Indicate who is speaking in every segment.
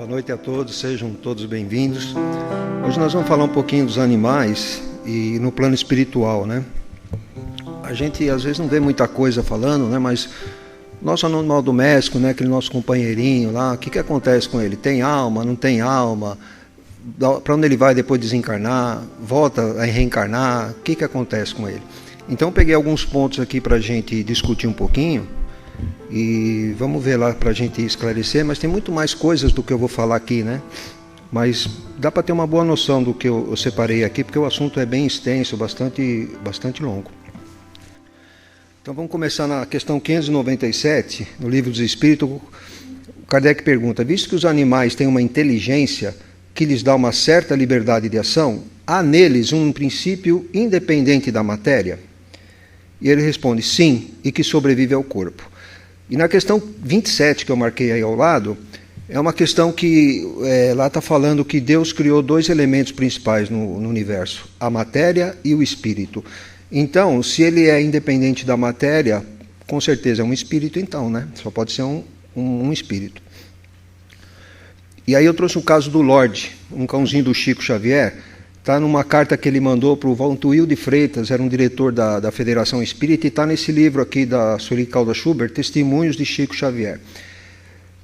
Speaker 1: Boa noite a todos, sejam todos bem-vindos. Hoje nós vamos falar um pouquinho dos animais e no plano espiritual, né? A gente às vezes não vê muita coisa falando, né? Mas nosso animal doméstico, né? Aquele nosso companheirinho lá, o que acontece com ele? Tem alma, não tem alma? Para onde ele vai depois de desencarnar? Volta a reencarnar? O que acontece com ele? Então eu peguei alguns pontos aqui para a gente discutir um pouquinho. E vamos ver lá para a gente esclarecer, mas tem muito mais coisas do que eu vou falar aqui, né? Mas dá para ter uma boa noção do que eu separei aqui, porque o assunto é bem extenso, bastante longo. Então vamos começar na questão 597, no Livro dos Espíritos. Kardec pergunta: visto que os animais têm uma inteligência que lhes dá uma certa liberdade de ação, há neles um princípio independente da matéria? E ele responde: sim, e que sobrevive ao corpo. E na questão 27, que eu marquei aí ao lado, é uma questão que lá está falando que Deus criou dois elementos principais no universo, a matéria e o espírito. Então, se ele é independente da matéria, com certeza é um espírito então, né? Só pode ser um espírito. E aí eu trouxe o caso do Lorde, um cãozinho do Chico Xavier. Está numa carta que ele mandou para o Valtuil de Freitas, era um diretor da Federação Espírita, e está nesse livro aqui da Sueli Caldas Schubert, Testemunhos de Chico Xavier.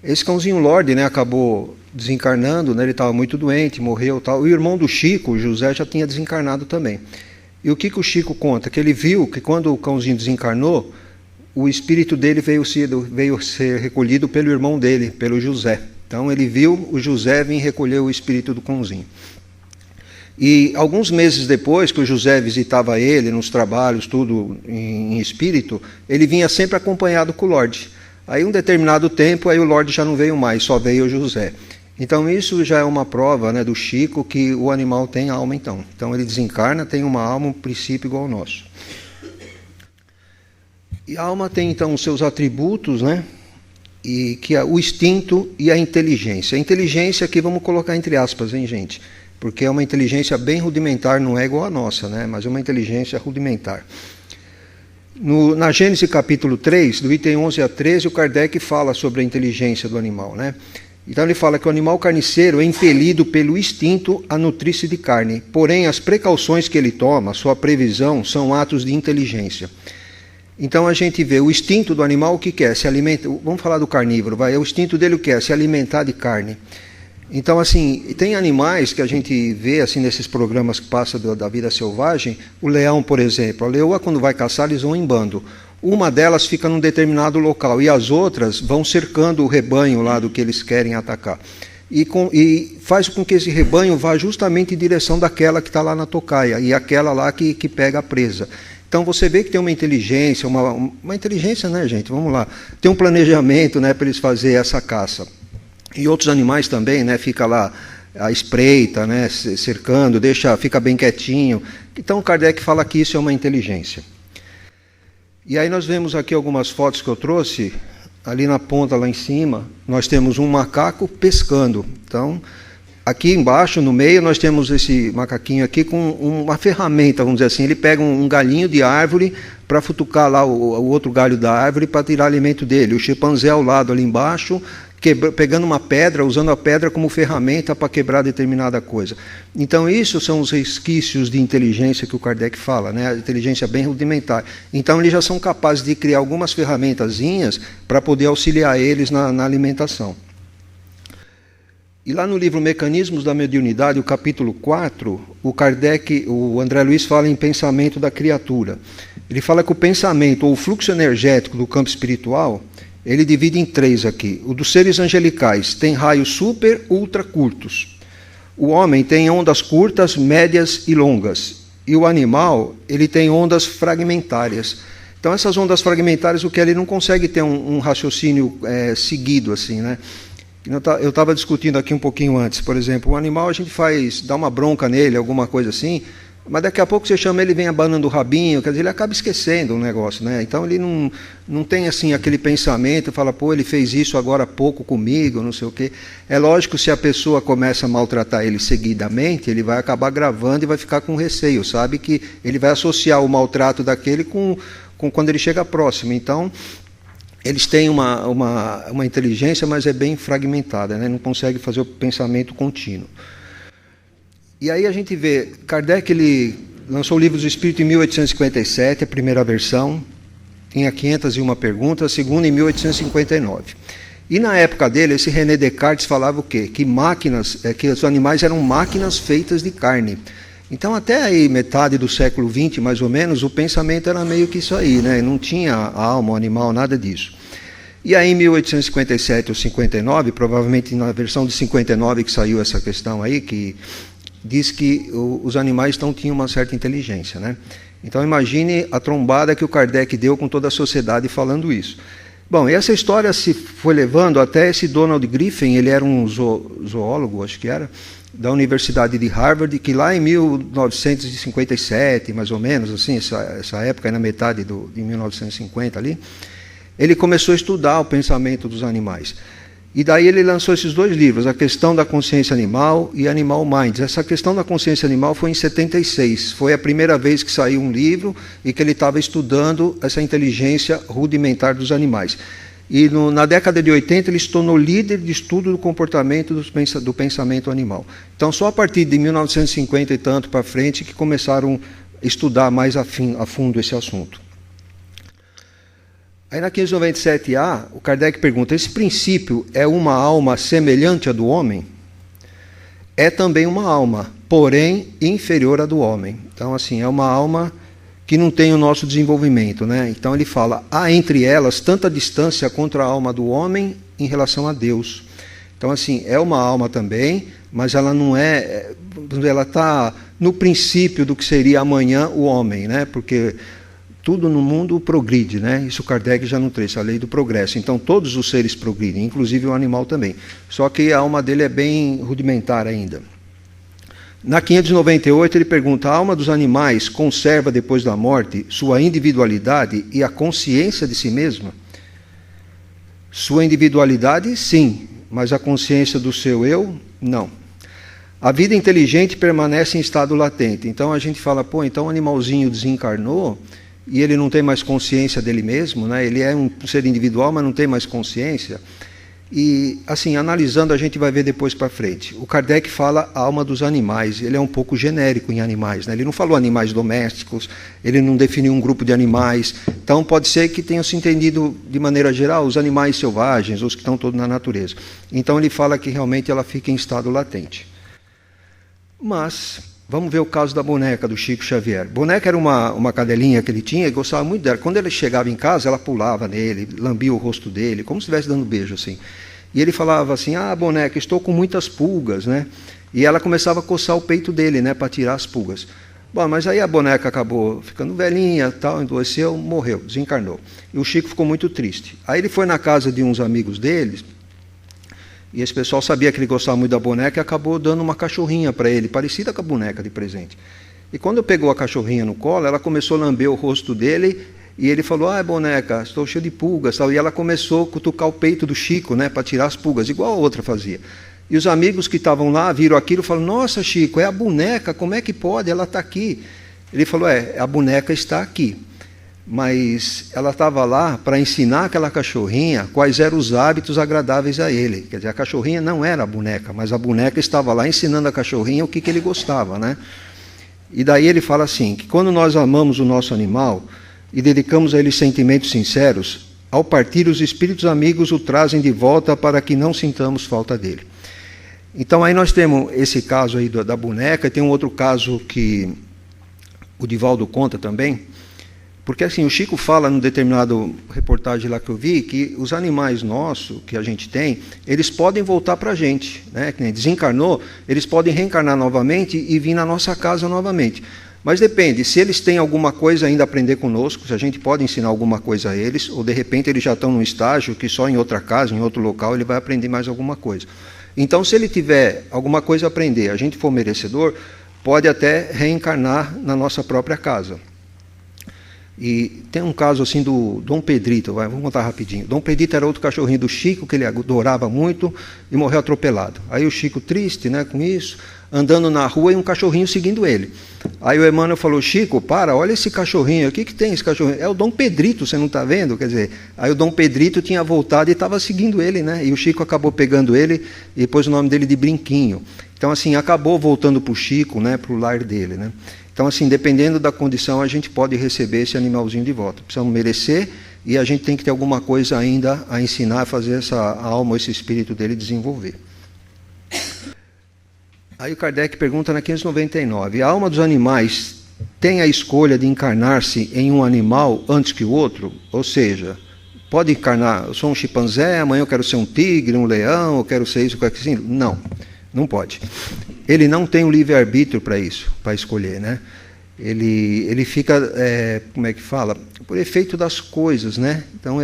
Speaker 1: Esse cãozinho Lorde, né, acabou desencarnando, né, ele estava muito doente, morreu tal. O irmão do Chico, o José, já tinha desencarnado também. E o que o Chico conta? Que ele viu que quando o cãozinho desencarnou, o espírito dele veio ser recolhido pelo irmão dele, pelo José. Então ele viu o José vir recolher o espírito do cãozinho. E alguns meses depois que o José visitava ele nos trabalhos, tudo em espírito, ele vinha sempre acompanhado com o Lorde. Aí um determinado tempo, aí o Lorde já não veio mais, só veio o José. Então isso já é uma prova, né, do Chico que o animal tem alma então. Então ele desencarna, tem uma alma, um princípio igual ao nosso. E a alma tem então os seus atributos, né? E que é o instinto e a inteligência. A inteligência aqui vamos colocar entre aspas, hein, gente? Porque é uma inteligência bem rudimentar, não é igual à nossa, né? Mas é uma inteligência rudimentar. Na Gênesis capítulo 3, do item 11 a 13, o Kardec fala sobre a inteligência do animal, né? Então ele fala que o animal carniceiro é impelido pelo instinto a nutrir-se de carne, porém as precauções que ele toma, sua previsão, são atos de inteligência. Então a gente vê o instinto do animal, o que é? Se alimenta. Vamos falar do carnívoro, vai. O instinto dele o que é? Se alimentar de carne. Então, assim, tem animais que a gente vê assim nesses programas que passam da vida selvagem. O leão, por exemplo. A leoa, quando vai caçar, eles vão em bando. Uma delas fica num determinado local e as outras vão cercando o rebanho lá do que eles querem atacar. E faz com que esse rebanho vá justamente em direção daquela que está lá na tocaia e aquela lá que pega a presa. Então você vê que tem uma inteligência, uma inteligência, né, gente? Vamos lá. Tem um planejamento, né, para eles fazerem essa caça. E outros animais também, né, fica lá à espreita, né, cercando, fica bem quietinho. Então o Kardec fala que isso é uma inteligência. E aí nós vemos aqui algumas fotos que eu trouxe, ali na ponta, lá em cima, nós temos um macaco pescando. Então, aqui embaixo, no meio, nós temos esse macaquinho aqui com uma ferramenta, vamos dizer assim. Ele pega um galhinho de árvore para futucar lá o outro galho da árvore para tirar alimento dele. O chimpanzé ao lado, ali embaixo, pegando uma pedra, usando a pedra como ferramenta para quebrar determinada coisa. Então, isso são os resquícios de inteligência que o Kardec fala, né? A inteligência bem rudimentar. Então, eles já são capazes de criar algumas ferramentazinhas para poder auxiliar eles na alimentação. E lá no livro Mecanismos da Mediunidade, o capítulo 4, o André Luiz fala em pensamento da criatura. Ele fala que o pensamento, ou o fluxo energético do campo espiritual, ele divide em três aqui. O dos seres angelicais tem raios super, ultra curtos. O homem tem ondas curtas, médias e longas. E o animal, ele tem ondas fragmentárias. Então essas ondas fragmentárias, o que ele não consegue ter um raciocínio seguido assim, né? Eu estava discutindo aqui um pouquinho antes, por exemplo, o animal a gente dá uma bronca nele, alguma coisa assim, mas daqui a pouco você chama ele, vem abanando o rabinho, quer dizer, ele acaba esquecendo o negócio, né? Então ele não tem assim aquele pensamento, fala, pô, ele fez isso agora há pouco comigo, não sei o quê. É lógico, se a pessoa começa a maltratar ele seguidamente, ele vai acabar gravando e vai ficar com receio, sabe? Que ele vai associar o maltrato daquele com quando ele chega próximo. Então, eles têm uma inteligência, mas é bem fragmentada, né? Não consegue fazer o pensamento contínuo. E aí a gente vê, Kardec ele lançou o Livro dos Espíritos em 1857, a primeira versão, tinha 501 perguntas, a segunda em 1859. E na época dele, esse René Descartes falava o quê? Que os animais eram máquinas feitas de carne. Então, até aí, metade do século XX, mais ou menos, o pensamento era meio que isso aí, né? Não tinha alma, animal, nada disso. E aí, em 1857 ou 59, provavelmente na versão de 59 que saiu essa questão aí, que diz que os animais não tinham uma certa inteligência, né? Então, imagine a trombada que o Kardec deu com toda a sociedade falando isso. Bom, e essa história se foi levando até esse Donald Griffin, ele era um zoólogo, acho que era, da Universidade de Harvard, que lá em 1957, mais ou menos, assim, essa época, na metade de 1950 ali, ele começou a estudar o pensamento dos animais. E daí ele lançou esses dois livros, A Questão da Consciência Animal e Animal Minds. Essa questão da consciência animal foi em 76, foi a primeira vez que saiu um livro e que ele estava estudando essa inteligência rudimentar dos animais. E na década de 80 ele se tornou líder de estudo do comportamento do pensamento animal. Então só a partir de 1950 e tanto para frente que começaram a estudar mais a fundo esse assunto. Aí na 597A, o Kardec pergunta, esse princípio é uma alma semelhante à do homem? É também uma alma, porém inferior à do homem. Então assim, é uma alma que não tem o nosso desenvolvimento, né? Então ele fala, há entre elas tanta distância contra a alma do homem em relação a Deus. Então assim, é uma alma também, mas ela não ela está no princípio do que seria amanhã o homem, né? Porque tudo no mundo progride, né? Isso Kardec já não trouxe, a lei do progresso. Então todos os seres progridem, inclusive o animal também. Só que a alma dele é bem rudimentar ainda. Na 598 ele pergunta, a alma dos animais conserva depois da morte sua individualidade e a consciência de si mesma? Sua individualidade, sim, mas a consciência do seu eu, não. A vida inteligente permanece em estado latente. Então a gente fala, pô, então o animalzinho desencarnou e ele não tem mais consciência dele mesmo, né? Ele é um ser individual, mas não tem mais consciência. E, assim, analisando, a gente vai ver depois para frente. O Kardec fala a alma dos animais, ele é um pouco genérico em animais, né? Ele não falou animais domésticos, ele não definiu um grupo de animais. Então, pode ser que tenham se entendido, de maneira geral, os animais selvagens, os que estão todos na natureza. Então, ele fala que realmente ela fica em estado latente. Mas, vamos ver o caso da boneca do Chico Xavier. Boneca era uma cadelinha que ele tinha e gostava muito dela. Quando ele chegava em casa, ela pulava nele, lambia o rosto dele, como se estivesse dando beijo, assim. E ele falava assim, boneca, estou com muitas pulgas, né? E ela começava a coçar o peito dele, né, para tirar as pulgas. Bom, mas aí a boneca acabou ficando velhinha, tal, endoeceu, morreu, desencarnou. E o Chico ficou muito triste. Aí ele foi na casa de uns amigos deles, e esse pessoal sabia que ele gostava muito da boneca e acabou dando uma cachorrinha para ele, parecida com a boneca de presente. E quando pegou a cachorrinha no colo, ela começou a lamber o rosto dele, e ele falou, boneca, estou cheio de pulgas, tal. E ela começou a cutucar o peito do Chico, né, para tirar as pulgas, igual a outra fazia. E os amigos que estavam lá viram aquilo e falaram, nossa, Chico, é a boneca, como é que pode? Ela está aqui. Ele falou, a boneca está aqui. Mas ela estava lá para ensinar aquela cachorrinha quais eram os hábitos agradáveis a ele. Quer dizer, a cachorrinha não era a boneca, mas a boneca estava lá ensinando a cachorrinha o que ele gostava, né? E daí ele fala assim, que quando nós amamos o nosso animal e dedicamos a ele sentimentos sinceros, ao partir os espíritos amigos o trazem de volta para que não sintamos falta dele. Então aí nós temos esse caso aí da boneca, tem um outro caso que o Divaldo conta também, porque assim, o Chico fala num determinado reportagem lá que eu vi, que os animais nossos, que a gente tem, eles podem voltar para a gente, né? Que nem desencarnou, eles podem reencarnar novamente e vir na nossa casa novamente. Mas depende, se eles têm alguma coisa ainda a aprender conosco, se a gente pode ensinar alguma coisa a eles, ou de repente eles já estão num estágio que só em outra casa, em outro local, ele vai aprender mais alguma coisa. Então, se ele tiver alguma coisa a aprender, a gente for merecedor, pode até reencarnar na nossa própria casa. E tem um caso assim do Dom Pedrito, vamos contar rapidinho. Dom Pedrito era outro cachorrinho do Chico, que ele adorava muito, e morreu atropelado. Aí o Chico, triste, né, com isso, andando na rua e um cachorrinho seguindo ele. Aí o Emmanuel falou: Chico, para, olha esse cachorrinho, o que tem esse cachorrinho? É o Dom Pedrito, você não está vendo? Quer dizer, aí o Dom Pedrito tinha voltado e estava seguindo ele, né? E o Chico acabou pegando ele e pôs o nome dele de Brinquinho. Então, assim, acabou voltando para o Chico, né, para o lar dele, né? Então, assim, dependendo da condição, a gente pode receber esse animalzinho de volta. Precisamos merecer e a gente tem que ter alguma coisa ainda a ensinar, a fazer essa alma, esse espírito dele desenvolver. Aí o Kardec pergunta na 599, a alma dos animais tem a escolha de encarnar-se em um animal antes que o outro? Ou seja, pode encarnar, eu sou um chimpanzé, amanhã eu quero ser um tigre, um leão, eu quero ser isso, eu quero ser assim? Não, não pode. Ele não tem o livre-arbítrio para isso, para escolher, né? Ele fica, como é que fala? Por efeito das coisas, né? Então,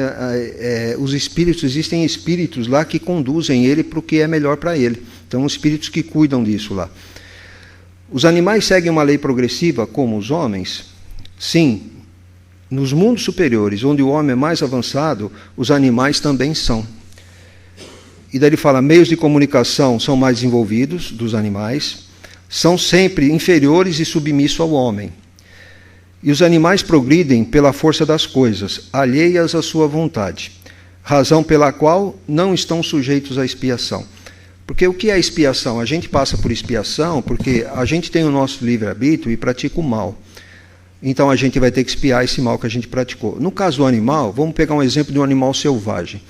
Speaker 1: os espíritos, existem espíritos lá que conduzem ele para o que é melhor para ele. Então, os espíritos que cuidam disso lá. Os animais seguem uma lei progressiva como os homens? Sim. Nos mundos superiores, onde o homem é mais avançado, os animais também são. E daí ele fala, meios de comunicação são mais desenvolvidos dos animais, são sempre inferiores e submissos ao homem. E os animais progridem pela força das coisas, alheias à sua vontade, razão pela qual não estão sujeitos à expiação. Porque o que é expiação? A gente passa por expiação porque a gente tem o nosso livre-arbítrio e pratica o mal. Então a gente vai ter que expiar esse mal que a gente praticou. No caso do animal, vamos pegar um exemplo de um animal selvagem.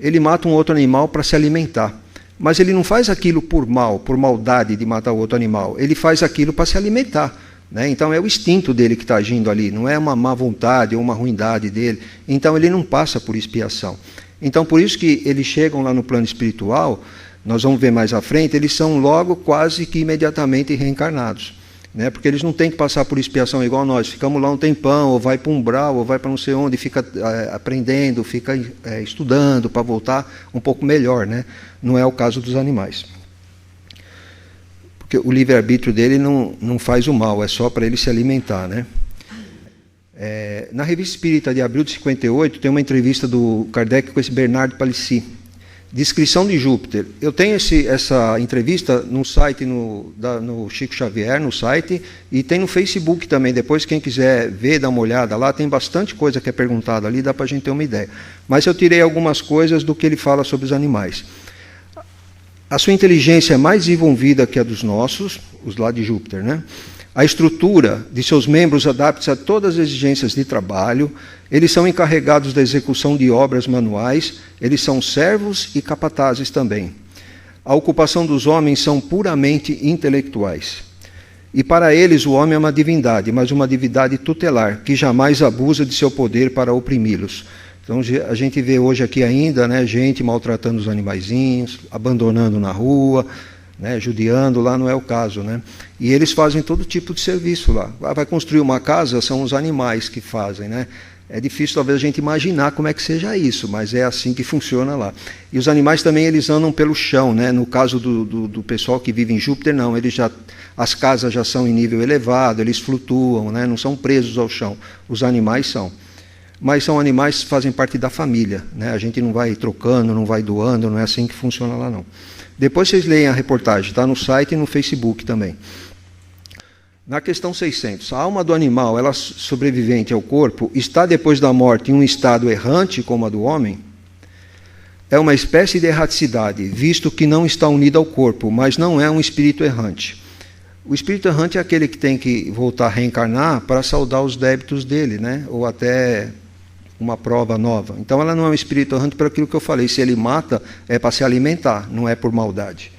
Speaker 1: Ele mata um outro animal para se alimentar. Mas ele não faz aquilo por mal, por maldade de matar o outro animal. Ele faz aquilo para se alimentar, né? Então é o instinto dele que está agindo ali, não é uma má vontade ou uma ruindade dele. Então ele não passa por expiação. Então por isso que eles chegam lá no plano espiritual, nós vamos ver mais à frente, eles são logo quase que imediatamente reencarnados. Né? Porque eles não têm que passar por expiação igual nós, ficamos lá um tempão, ou vai para um umbral, ou vai para não sei onde, fica aprendendo, fica estudando para voltar um pouco melhor, né? Não é o caso dos animais. Porque o livre-arbítrio dele não faz o mal, é só para ele se alimentar, né? Na Revista Espírita de abril de 58, tem uma entrevista do Kardec com esse Bernard Palissy, Descrição de Júpiter. Eu tenho essa entrevista no site, no Chico Xavier, no site, e tem no Facebook também. Depois, quem quiser ver, dar uma olhada lá, tem bastante coisa que é perguntada ali, dá para a gente ter uma ideia. Mas eu tirei algumas coisas do que ele fala sobre os animais. A sua inteligência é mais desenvolvida que a dos nossos, os lá de Júpiter, né? A estrutura de seus membros adapta-se a todas as exigências de trabalho, eles são encarregados da execução de obras manuais, eles são servos e capatazes também. A ocupação dos homens são puramente intelectuais. E para eles o homem é uma divindade, mas uma divindade tutelar, que jamais abusa de seu poder para oprimi-los. Então a gente vê hoje aqui ainda, né, gente maltratando os animaizinhos, abandonando na rua, né, judiando, lá não é o caso, né? E eles fazem todo tipo de serviço lá. Vai construir uma casa, são os animais que fazem, né? É difícil talvez a gente imaginar como é que seja isso, mas é assim que funciona lá. E os animais também eles andam pelo chão, né? No caso do pessoal que vive em Júpiter, não, as casas já são em nível elevado, eles flutuam, né? Não são presos ao chão. Os animais são. Mas são animais que fazem parte da família, né? A gente não vai trocando, não vai doando, não é assim que funciona lá não. Depois vocês leem a reportagem, está no site e no Facebook também. Na questão 600, a alma do animal, ela sobrevivente ao corpo, está depois da morte em um estado errante como a do homem? É uma espécie de erraticidade, visto que não está unida ao corpo, mas não é um espírito errante. O espírito errante é aquele que tem que voltar a reencarnar para saldar os débitos dele, né? Ou até uma prova nova. Então ela não é um espírito errante para aquilo que eu falei, se ele mata é para se alimentar, não é por maldade.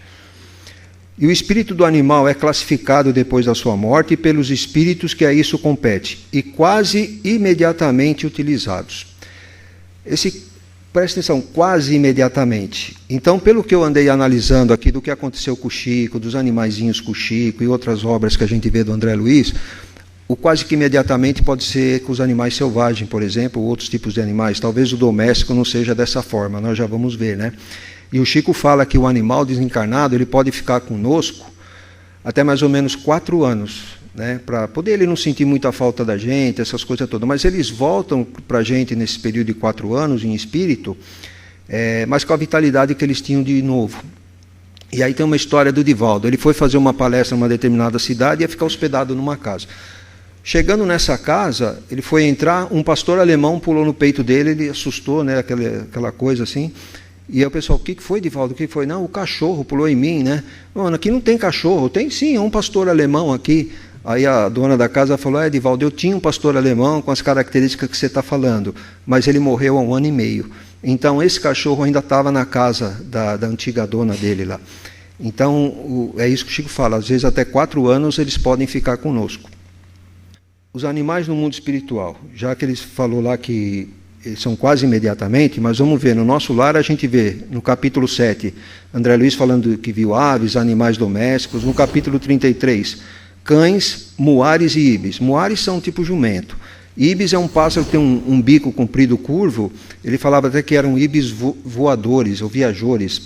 Speaker 1: E o espírito do animal é classificado depois da sua morte pelos espíritos que a isso compete, e quase imediatamente utilizados. Presta atenção, quase imediatamente. Então, pelo que eu andei analisando aqui do que aconteceu com o Chico, dos animaizinhos com o Chico e outras obras que a gente vê do André Luiz, o quase que imediatamente pode ser com os animais selvagens, por exemplo, ou outros tipos de animais. Talvez o doméstico não seja dessa forma, nós já vamos ver, né? E o Chico fala que o animal desencarnado ele pode ficar conosco até mais ou menos 4 anos, né, para poder ele não sentir muita falta da gente, essas coisas todas. Mas eles voltam para a gente nesse período de 4 anos, em espírito, mas com a vitalidade que eles tinham de novo. E aí tem uma história do Divaldo. Ele foi fazer uma palestra numa determinada cidade e ia ficar hospedado numa casa. Chegando nessa casa, ele foi entrar, um pastor alemão pulou no peito dele, ele assustou, né, aquela coisa assim. E aí o pessoal, o que foi, Divaldo? O que foi? Não, o cachorro pulou em mim, né? Mano, aqui não tem cachorro. Tem sim, é um pastor alemão aqui. Aí a dona da casa falou, Divaldo, eu tinha um pastor alemão com as características que você está falando, mas ele morreu há 1 ano e meio. Então esse cachorro ainda estava na casa da antiga dona dele lá. Então é isso que o Chico fala, às vezes até 4 anos eles podem ficar conosco. Os animais no mundo espiritual, já que ele falou lá que eles são quase imediatamente, mas vamos ver, no nosso lar a gente vê, no capítulo 7, André Luiz falando que viu aves, animais domésticos, no capítulo 33, cães, muares e ibis. Muares são tipo jumento. Ibis é um pássaro que tem um bico comprido curvo, ele falava até que eram ibis voadores ou viajores,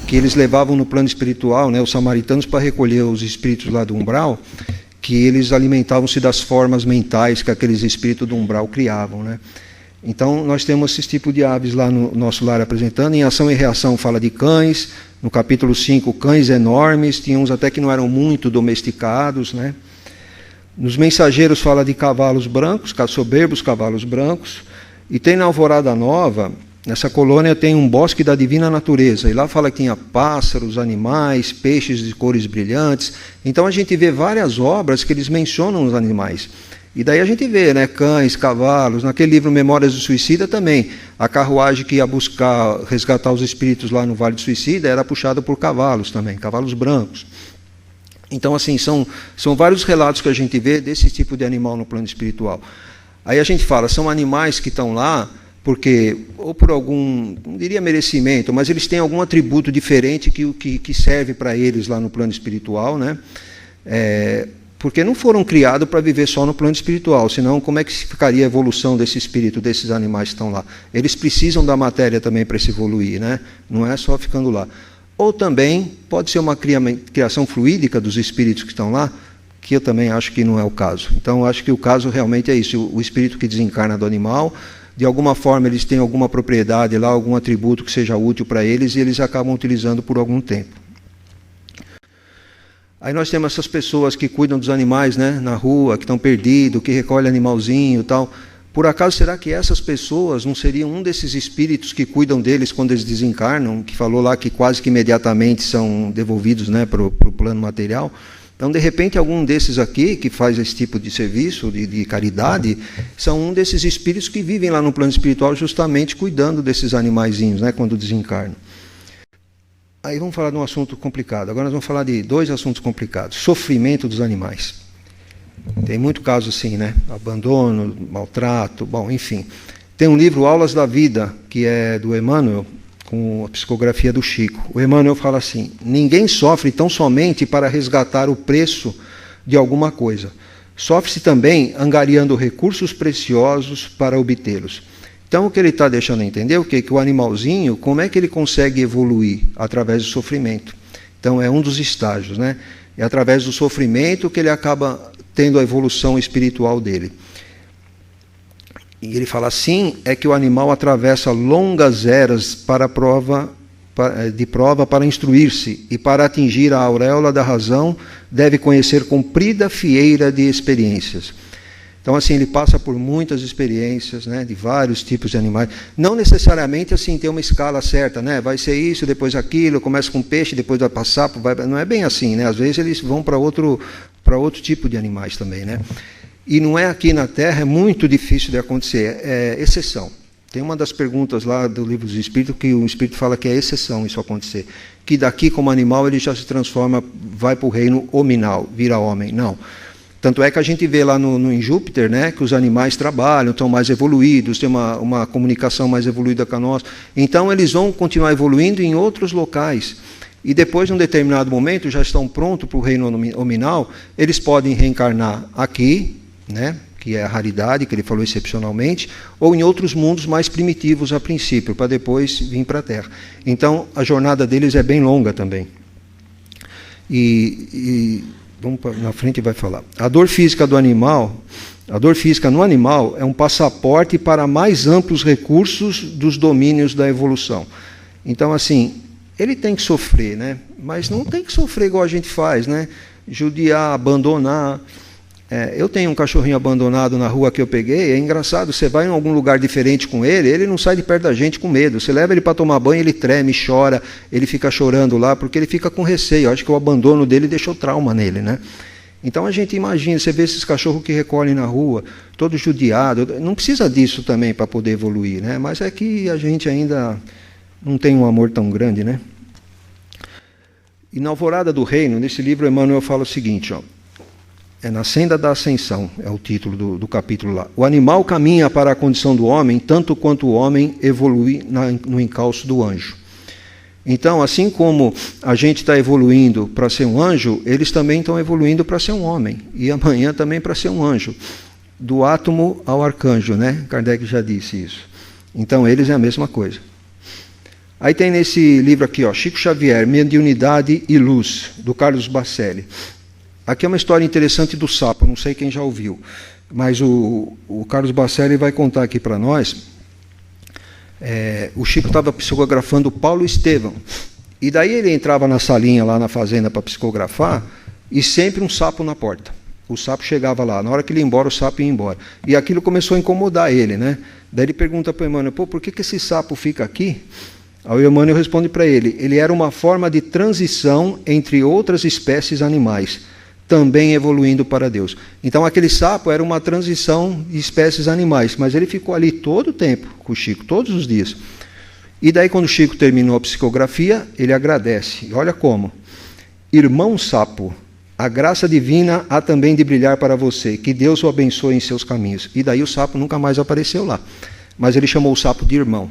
Speaker 1: que eles levavam no plano espiritual, né, os samaritanos, para recolher os espíritos lá do umbral, que eles alimentavam-se das formas mentais que aqueles espíritos do umbral criavam, né? Então, nós temos esse tipo de aves lá no nosso lar apresentando. Em Ação e Reação fala de cães, no capítulo 5, cães enormes, tinha uns até que não eram muito domesticados, né? Nos Mensageiros fala de cavalos brancos, soberbos cavalos brancos, e tem na Alvorada Nova, nessa colônia tem um bosque da divina natureza, e lá fala que tinha pássaros, animais, peixes de cores brilhantes. Então a gente vê várias obras que eles mencionam os animais. E daí a gente vê, né, cães, cavalos, naquele livro Memórias do Suicida também, a carruagem que ia buscar resgatar os espíritos lá no Vale do Suicida era puxada por cavalos também, cavalos brancos. Então, assim, são vários relatos que a gente vê desse tipo de animal no plano espiritual. Aí a gente fala, são animais que estão lá porque, ou por algum, não diria merecimento, mas eles têm algum atributo diferente que serve para eles lá no plano espiritual, né? Porque não foram criados para viver só no plano espiritual, senão como é que ficaria a evolução desse espírito, desses animais que estão lá? Eles precisam da matéria também para se evoluir, né? Não é só ficando lá. Ou também pode ser uma criação fluídica dos espíritos que estão lá, que eu também acho que não é o caso. Então, eu acho que o caso realmente é isso, o espírito que desencarna do animal, de alguma forma eles têm alguma propriedade lá, algum atributo que seja útil para eles, e eles acabam utilizando por algum tempo. Aí nós temos essas pessoas que cuidam dos animais, né, na rua, que estão perdidos, que recolhem animalzinho e tal. Por acaso, será que essas pessoas não seriam um desses espíritos que cuidam deles quando eles desencarnam, que falou lá que quase que imediatamente são devolvidos, né, para o plano material? Então, de repente, algum desses aqui, que faz esse tipo de serviço, de caridade, são um desses espíritos que vivem lá no plano espiritual justamente cuidando desses animaizinhos, né, quando desencarnam. Aí vamos falar de um assunto complicado. Agora nós vamos falar de 2 assuntos complicados. Sofrimento dos animais. Tem muito caso assim, né? Abandono, maltrato, bom, enfim. Tem um livro, Aulas da Vida, que é do Emmanuel, com a psicografia do Chico. O Emmanuel fala assim, ninguém sofre tão somente para resgatar o preço de alguma coisa. Sofre-se também angariando recursos preciosos para obtê-los. Então, o que ele está deixando entender, que o animalzinho, como é que ele consegue evoluir? Através do sofrimento. Então, é um dos estágios, né? É através do sofrimento que ele acaba tendo a evolução espiritual dele. E ele fala assim, é que o animal atravessa longas eras de prova para instruir-se, e para atingir a auréola da razão, deve conhecer comprida fieira de experiências. Então, assim, ele passa por muitas experiências, né, de vários tipos de animais. Não necessariamente assim ter uma escala certa, né? Vai ser isso, depois aquilo, começa com peixe, depois vai passar, não é bem assim, né? Às vezes eles vão para outro tipo de animais também, né? E não é aqui na Terra, é muito difícil de acontecer, é exceção. Tem uma das perguntas lá do Livro dos Espíritos que o Espírito fala que é exceção isso acontecer. Que daqui, como animal, ele já se transforma, vai para o reino hominal, vira homem. Não. Tanto é que a gente vê lá em Júpiter, né, que os animais trabalham, estão mais evoluídos, têm uma comunicação mais evoluída com a nossa. Então, eles vão continuar evoluindo em outros locais. E depois, num determinado momento, já estão prontos para o reino hominal, eles podem reencarnar aqui, né, que é a raridade, que ele falou excepcionalmente, ou em outros mundos mais primitivos a princípio, para depois vir para a Terra. Então, a jornada deles é bem longa também. na frente vai falar. A dor física no animal é um passaporte para mais amplos recursos dos domínios da evolução. Então, assim, ele tem que sofrer, né? Mas não tem que sofrer igual a gente faz, né? Judiar, abandonar. Eu tenho um cachorrinho abandonado na rua que eu peguei, é engraçado, você vai em algum lugar diferente com ele, ele não sai de perto da gente com medo. Você leva ele para tomar banho, ele treme, chora, ele fica chorando lá, porque ele fica com receio. Eu acho que o abandono dele deixou trauma nele, né? Então a gente imagina, você vê esses cachorros que recolhem na rua, todo judiado, não precisa disso também para poder evoluir, né? Mas é que a gente ainda não tem um amor tão grande, né? E na Alvorada do Reino, nesse livro, Emmanuel fala o seguinte, ó, Na Senda da Ascensão, é o título do capítulo lá. O animal caminha para a condição do homem, tanto quanto o homem evolui no encalço do anjo. Então, assim como a gente está evoluindo para ser um anjo, eles também estão evoluindo para ser um homem. E amanhã também para ser um anjo. Do átomo ao arcanjo, né? Kardec já disse isso. Então, eles é a mesma coisa. Aí tem nesse livro aqui, ó, Chico Xavier, Mediunidade e Luz, do Carlos Bacelli. Aqui é uma história interessante do sapo, não sei quem já ouviu, mas o Carlos Bacelli vai contar aqui para nós. O Chico estava psicografando Paulo Estevão, e daí ele entrava na salinha lá na fazenda para psicografar, e sempre um sapo na porta. O sapo chegava lá, na hora que ele ia embora, o sapo ia embora. E aquilo começou a incomodar ele, né? Daí ele pergunta para o Emmanuel, por que esse sapo fica aqui? Aí o Emmanuel responde para ele era uma forma de transição entre outras espécies animais, também evoluindo para Deus. Então aquele sapo era uma transição de espécies animais, mas ele ficou ali todo o tempo com o Chico, todos os dias. E daí quando o Chico terminou a psicografia, ele agradece. E olha como. Irmão sapo, a graça divina há também de brilhar para você, que Deus o abençoe em seus caminhos. E daí o sapo nunca mais apareceu lá. Mas ele chamou o sapo de irmão.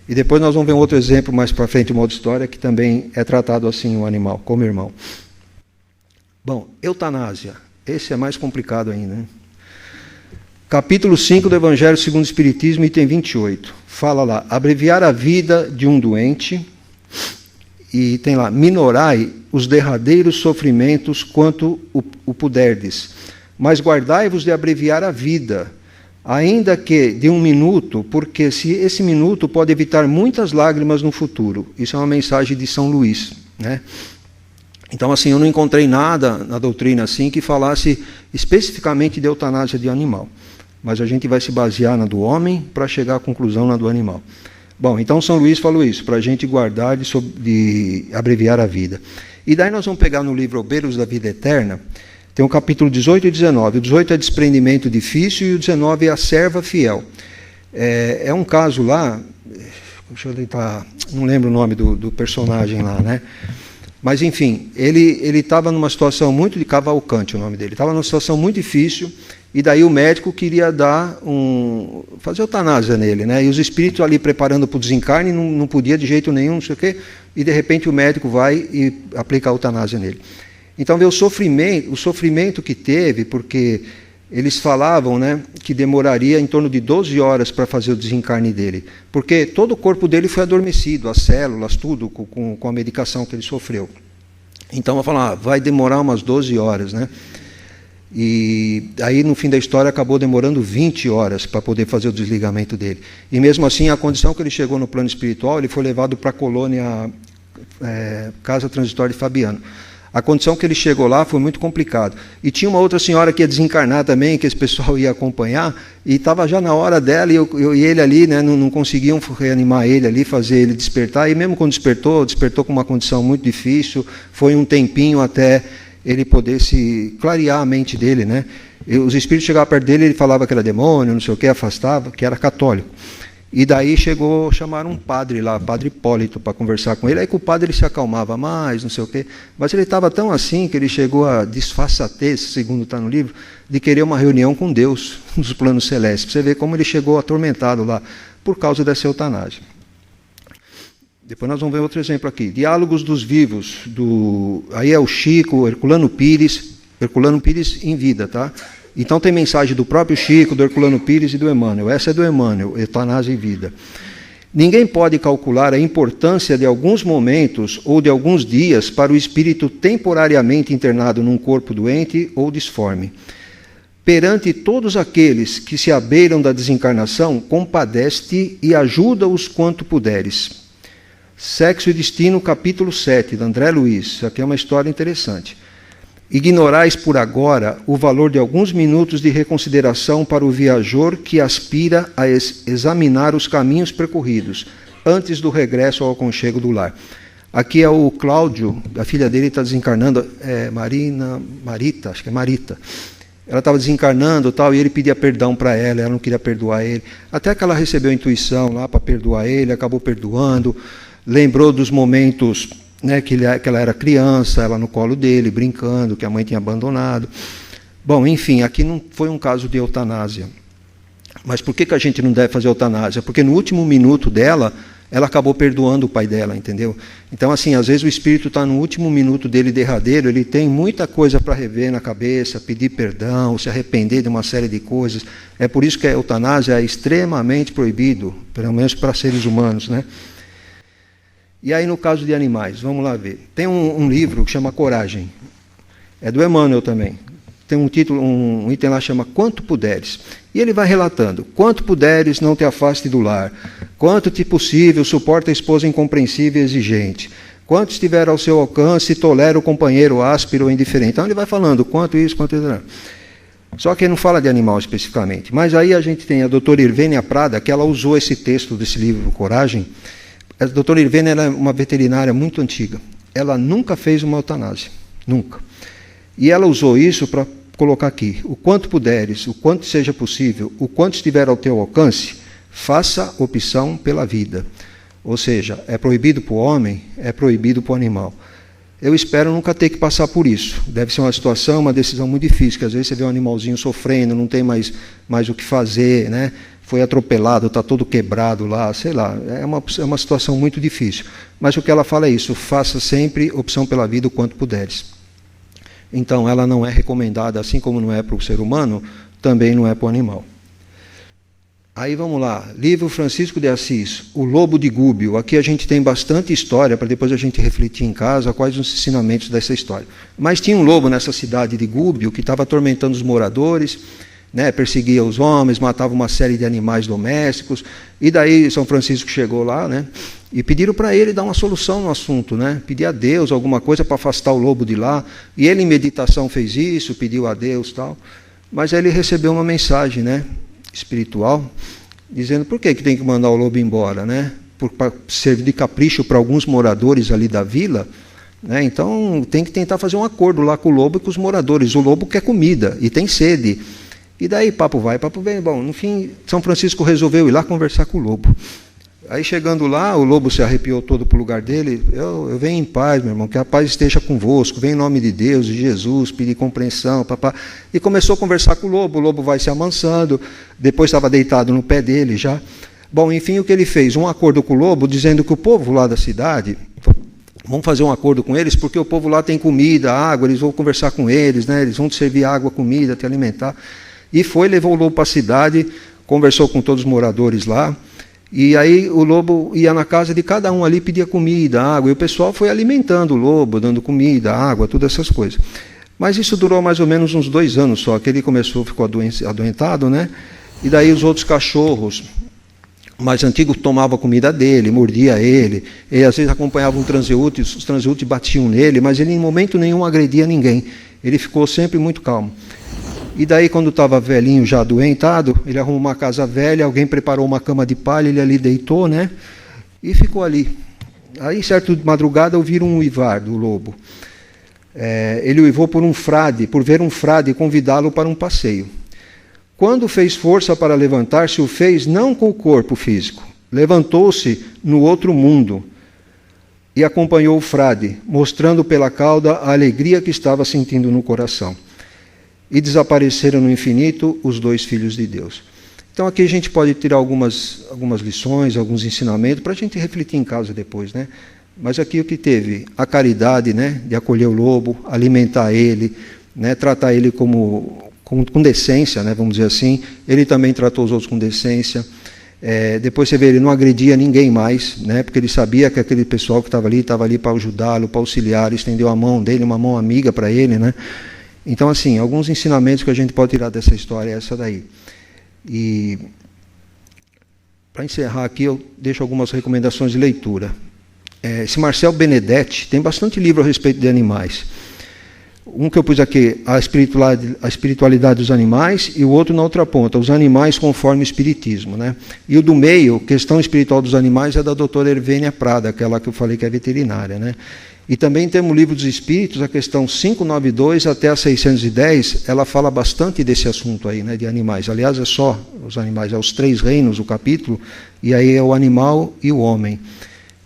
Speaker 1: E depois nós vamos ver um outro exemplo mais para frente, uma outra história, que também é tratado assim o animal, como irmão. Bom, eutanásia. Esse é mais complicado ainda, né? Capítulo 5 do Evangelho segundo o Espiritismo, item 28. Fala lá, abreviar a vida de um doente, e tem lá, minorai os derradeiros sofrimentos quanto o puderdes, mas guardai-vos de abreviar a vida, ainda que de 1 minuto, porque se esse minuto pode evitar muitas lágrimas no futuro. Isso é uma mensagem de São Luís, né? Então, assim, eu não encontrei nada na doutrina assim que falasse especificamente de eutanásia de animal. Mas a gente vai se basear na do homem para chegar à conclusão na do animal. Bom, então São Luís falou isso, para a gente guardar de abreviar a vida. E daí nós vamos pegar no livro Obreiros da Vida Eterna, tem o capítulo 18 e 19. O 18 é desprendimento difícil e o 19 é a serva fiel. É um caso lá, deixa eu tentar, não lembro o nome do personagem lá, né? Mas, enfim, ele estava numa situação muito de Cavalcante, o nome dele. Estava numa situação muito difícil, e daí o médico queria fazer eutanásia nele, né? E os espíritos ali preparando para o desencarne, não podia de jeito nenhum, não sei o quê, e de repente o médico vai e aplica a eutanásia nele. Então, vê o sofrimento que teve, porque eles falavam, né, que demoraria em torno de 12 horas para fazer o desencarne dele, porque todo o corpo dele foi adormecido, as células, tudo, com a medicação que ele sofreu. Então, eu falo, vai demorar umas 12 horas, né? E aí, no fim da história, acabou demorando 20 horas para poder fazer o desligamento dele. E mesmo assim, a condição que ele chegou no plano espiritual, ele foi levado para a colônia Casa Transitória de Fabiano. A condição que ele chegou lá foi muito complicado. E tinha uma outra senhora que ia desencarnar também, que esse pessoal ia acompanhar, e estava já na hora dela, e ele ali, né, não conseguiam reanimar ele ali, fazer ele despertar, e mesmo quando despertou com uma condição muito difícil, foi um tempinho até ele poder se clarear a mente dele, né? Os espíritos chegavam perto dele, ele falava que era demônio, não sei o que, afastava, que era católico. E daí chamaram um padre lá, Padre Hipólito, para conversar com ele. Aí com o padre ele se acalmava mais, não sei o quê. Mas ele estava tão assim que ele chegou a desfaçatez, segundo está no livro, de querer uma reunião com Deus nos planos celestes. Você vê como ele chegou atormentado lá por causa dessa eutanásia. Depois nós vamos ver outro exemplo aqui. Diálogos dos Vivos. Aí é o Chico, Herculano Pires em vida, tá? Então tem mensagem do próprio Chico, do Herculano Pires e do Emmanuel. Essa é do Emmanuel, Eutanásia e Vida. Ninguém pode calcular a importância de alguns momentos ou de alguns dias para o espírito temporariamente internado num corpo doente ou disforme. Perante todos aqueles que se abeiram da desencarnação, compadece-te e ajuda-os quanto puderes. Sexo e Destino, capítulo 7, de André Luiz. Isso aqui é uma história interessante. Ignorais por agora o valor de alguns minutos de reconsideração para o viajor que aspira a examinar os caminhos percorridos antes do regresso ao aconchego do lar. Aqui é o Cláudio, a filha dele está desencarnando, Marita, acho que é Marita. Ela estava desencarnando e ele pedia perdão para ela não queria perdoar ele. Até que ela recebeu a intuição lá para perdoar ele, acabou perdoando, lembrou dos momentos, né, que ela era criança, ela no colo dele, brincando, que a mãe tinha abandonado. Bom, enfim, aqui não foi um caso de eutanásia. Mas por que a gente não deve fazer eutanásia? Porque no último minuto dela, ela acabou perdoando o pai dela, entendeu? Então, assim, às vezes o espírito está no último minuto dele derradeiro, ele tem muita coisa para rever na cabeça, pedir perdão, se arrepender de uma série de coisas. É por isso que a eutanásia é extremamente proibido, pelo menos para seres humanos, né? E aí, no caso de animais, vamos lá ver. Tem um livro que chama Coragem. É do Emmanuel também. Tem um título, um item lá que chama Quanto Puderes. E ele vai relatando: quanto puderes, não te afaste do lar. Quanto te possível, suporta a esposa incompreensível e exigente. Quanto estiver ao seu alcance, tolera o companheiro áspero ou indiferente. Então ele vai falando quanto isso, quanto isso. Só que ele não fala de animal especificamente. Mas aí a gente tem a doutora Irvênia Prada, que ela usou esse texto desse livro, Coragem. A doutora Irvênia é uma veterinária muito antiga. Ela nunca fez uma eutanásia. Nunca. E ela usou isso para colocar aqui: o quanto puderes, o quanto seja possível, o quanto estiver ao teu alcance, faça opção pela vida. Ou seja, é proibido para o homem, é proibido para o animal. Eu espero nunca ter que passar por isso. Deve ser uma situação, uma decisão muito difícil, que às vezes você vê um animalzinho sofrendo, não tem mais o que fazer, né? Foi atropelado, está todo quebrado lá, sei lá. É uma situação muito difícil. Mas o que ela fala é isso: faça sempre opção pela vida o quanto puderes. Então, ela não é recomendada, assim como não é para o ser humano, também não é para o animal. Aí vamos lá, livro Francisco de Assis, O Lobo de Gúbio. Aqui a gente tem bastante história, para depois a gente refletir em casa quais os ensinamentos dessa história. Mas tinha um lobo nessa cidade de Gúbio que estava atormentando os moradores, né, perseguia os homens, matava uma série de animais domésticos. E daí São Francisco chegou lá, né, e pediram para ele dar uma solução no assunto, né, pedir a Deus alguma coisa para afastar o lobo de lá. E ele, em meditação, fez isso, pediu a Deus, tal. Mas aí ele recebeu uma mensagem, né, espiritual, dizendo por que tem que mandar o lobo embora, né? Para servir de capricho para alguns moradores ali da vila, né? Então tem que tentar fazer um acordo lá com o lobo e com os moradores. O lobo quer comida e tem sede. E daí papo vai, papo vem. Bom, no fim, São Francisco resolveu ir lá conversar com o lobo. Aí chegando lá, o lobo se arrepiou todo para o lugar dele. Eu venho em paz, meu irmão, que a paz esteja convosco. Vem em nome de Deus, de Jesus, pedir compreensão, papá. E começou a conversar com o lobo vai se amansando. Depois estava deitado no pé dele já. Bom, enfim, o que ele fez? Um acordo com o lobo, dizendo que o povo lá da cidade, vamos fazer um acordo com eles, porque o povo lá tem comida, água, eles vão conversar com eles, né? Eles vão te servir água, comida, te alimentar. E levou o lobo para a cidade, conversou com todos os moradores lá. E aí o lobo ia na casa de cada um ali, pedia comida, água, e o pessoal foi alimentando o lobo, dando comida, água, todas essas coisas. Mas isso durou mais ou menos uns 2 anos só, que ele ficou adoentado, né? E daí os outros cachorros mais antigos tomavam a comida dele, mordia ele, e às vezes acompanhavam um transeúnte, os transeúntes batiam nele, mas ele em momento nenhum agredia ninguém. Ele ficou sempre muito calmo. E daí, quando estava velhinho, já adoentado, ele arrumou uma casa velha, alguém preparou uma cama de palha, ele ali deitou, né? E ficou ali. Aí, certa madrugada, ouviram um uivar do lobo. Ele uivou por ver um frade convidá-lo para um passeio. Quando fez força para levantar-se, o fez não com o corpo físico. Levantou-se no outro mundo e acompanhou o frade, mostrando pela cauda a alegria que estava sentindo no coração. E desapareceram no infinito os 2 filhos de Deus. Então aqui a gente pode tirar algumas lições, alguns ensinamentos, para a gente refletir em casa depois, né? Mas aqui o que teve? A caridade, né? De acolher o lobo, alimentar ele, né? Tratar ele com decência, né? Vamos dizer assim. Ele também tratou os outros com decência. Depois você vê, ele não agredia ninguém mais, né? Porque ele sabia que aquele pessoal que estava ali para ajudá-lo, para auxiliar, ele estendeu a mão dele, uma mão amiga para ele, né? Então, assim, alguns ensinamentos que a gente pode tirar dessa história é essa daí. E para encerrar aqui, eu deixo algumas recomendações de leitura. Esse Marcel Benedetti tem bastante livro a respeito de animais. Um que eu pus aqui, a espiritualidade dos animais, e o outro na outra ponta, os animais conforme o espiritismo, né? E o do meio, questão espiritual dos animais, é da doutora Hervênia Prada, aquela que eu falei que é veterinária, né? E também temos o livro dos espíritos, a questão 592 até a 610, ela fala bastante desse assunto aí, né, de animais. Aliás, é só os animais, é os 3 reinos, o capítulo, e aí é o animal e o homem.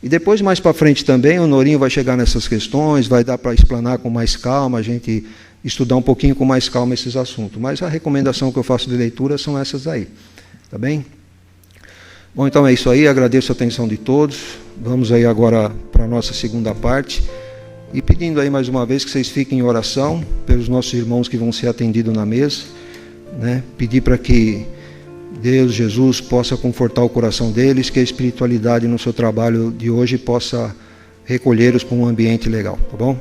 Speaker 1: E depois, mais para frente também, o Norinho vai chegar nessas questões, vai dar para explanar com mais calma, a gente estudar um pouquinho com mais calma esses assuntos. Mas a recomendação que eu faço de leitura são essas aí. Tá bem? Bom, então é isso aí, agradeço a atenção de todos. Vamos aí agora para a nossa segunda parte. E pedindo aí mais uma vez que vocês fiquem em oração pelos nossos irmãos que vão ser atendidos na mesa, né? Pedir para que Deus, Jesus, possa confortar o coração deles, que a espiritualidade no seu trabalho de hoje possa recolhê-los para um ambiente legal, tá bom?